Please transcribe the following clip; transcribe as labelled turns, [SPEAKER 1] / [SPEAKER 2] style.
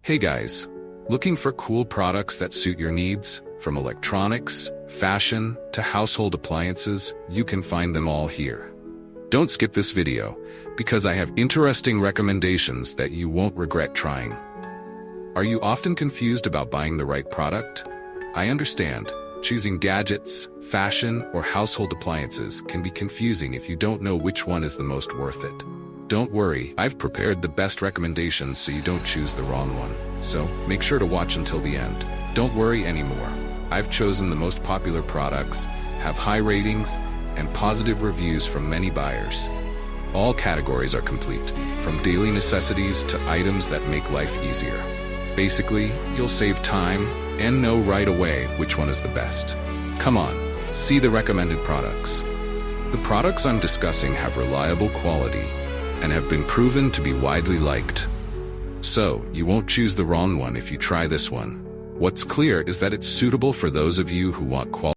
[SPEAKER 1] Hey guys, looking for cool products that suit your needs? From electronics, fashion, to household appliances, you can find them all here. Don't skip this video, because I have interesting recommendations that you won't regret trying. Are you often confused about buying the right product? I understand. Choosing gadgets, fashion, or household appliances can be confusing if you don't know which one is the most worth it. Don't worry, I've prepared the best recommendations so you don't choose the wrong one. So, make sure to watch until the end. Don't worry anymore. I've chosen the most popular products, have high ratings, and positive reviews from many buyers. All categories are complete, from daily necessities to items that make life easier. Basically, you'll save time and know right away which one is the best. Come on, see the recommended products. The products I'm discussing have reliable quality and have been proven to be widely liked. So, you won't choose the wrong one if you try this one. What's clear is that it's suitable for those of you who want quality.